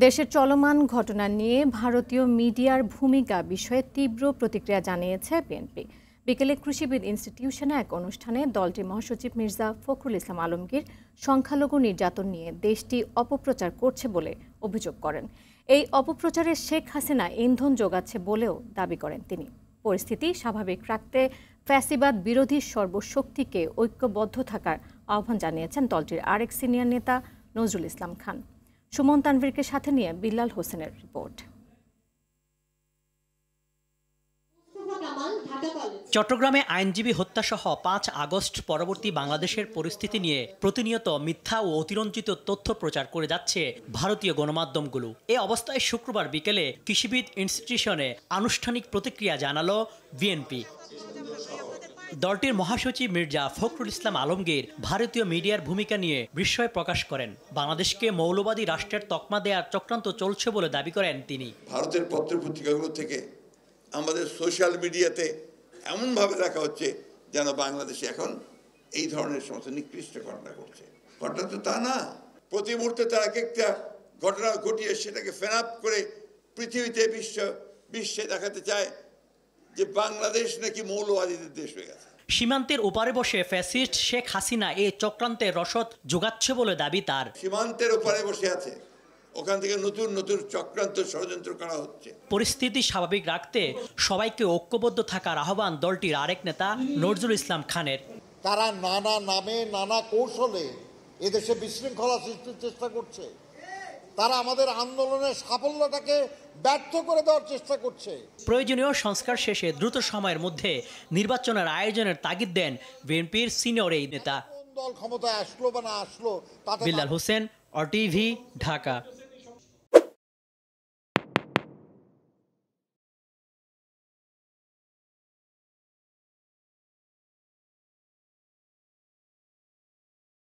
দেশের চলমান ঘটনা নিয়ে ভারতীয় মিডিয়ার ভূমিকা বিষয়ে তীব্র প্রতিক্রিয়া জানিয়েছে বিএনপি। বিকেলে কৃষিবিদ ইনস্টিটিউশনে এক অনুষ্ঠানে দলটির মহাসচিব মির্জা ফখরুল ইসলাম আলমগীর সংখ্যালঘু নির্যাতন নিয়ে দেশটি অপপ্রচার করছে বলে অভিযোগ করেন। এই অপপ্রচারে শেখ হাসিনা ইন্ধন যোগাচ্ছে বলেও দাবি করেন তিনি। পরিস্থিতি স্বাভাবিক রাখতে ফ্যাসিবাদ বিরোধী সর্বশক্তিকে ঐক্যবদ্ধ থাকার আহ্বান জানিয়েছেন দলটির আরেক সিনিয়র নেতা নজরুল ইসলাম খান। সুমন তানভীরকে সাথে নিয়ে বিল্লাল হোসেনের রিপোর্ট। চট্টগ্রামে আইনজীবী হত্যাসহ ৫ আগস্ট পরবর্তী বাংলাদেশের পরিস্থিতি নিয়ে প্রতিনিয়ত মিথ্যা ও অতিরঞ্জিত তথ্য প্রচার করে যাচ্ছে ভারতীয় গণমাধ্যমগুলো। এ অবস্থায় শুক্রবার বিকেলে কৃষিবিদ ইনস্টিটিউশনে আনুষ্ঠানিক প্রতিক্রিয়া জানালো বিএনপি। দলটির মহাসচিব মির্জা ফখরুল ইসলাম আলমগীর ভারতীয় মিডিয়ার ভূমিকা নিয়ে বিস্ময় প্রকাশ করেন। বাংলাদেশকে মৌলবাদী রাষ্ট্রের তকমা দেওয়ার চক্রান্ত চলছে বলে দাবি করেন তিনি। ভারতের পত্রপত্রিকাগুলো থেকে আমাদের সোশ্যাল মিডিয়াতে এমনভাবে দেখা হচ্ছে যেন বাংলাদেশে এখন এই ধরনের সমস্ত নিকৃষ্ট ঘটনা ঘটছে। ঘটনা তো তা না। প্রতি মুহূর্তে তারা একটা ঘটনা ঘটিয়ে সেটাকে ফেনাপ করে পৃথিবীতে বিশ্বে দেখাতে চায় যে বাংলাদেশ নাকি মৌলবাদীদের দেশ হয়ে গেছে। সীমান্তের ওপারে বসে ফ্যাসিস্ট শেখ হাসিনা এই চক্রান্তের রসদ যোগাচ্ছে বলে দাবি তার। সীমান্তের ওপারে বসে আছে, ওখান থেকে নতুন নতুন চক্রান্ত ষড়যন্ত্র করা হচ্ছে। পরিস্থিতি স্বাভাবিক রাখতে সবাইকে ঐক্যবদ্ধ থাকার আহ্বান দলটির আরেক নেতা নজরুল ইসলাম খানের। তারা নানা নামে নানা কৌশলে এদেশে বিশৃঙ্খলা সৃষ্টির চেষ্টা করছে। তারা আমাদের আন্দোলনের সাফল্যটাকে ব্যর্থ করে দেওয়ার চেষ্টা করছে। প্রয়োজনীয় সংস্কার শেষে দ্রুত সময়ের মধ্যে নির্বাচনের আয়োজনের তাগিদ দেন বিএনপির সিনিয়র এই নেতা। কোন দল ক্ষমতায় আসলো বা না আসলো তাতে বিল্লাল হোসেন, RTV, ঢাকা।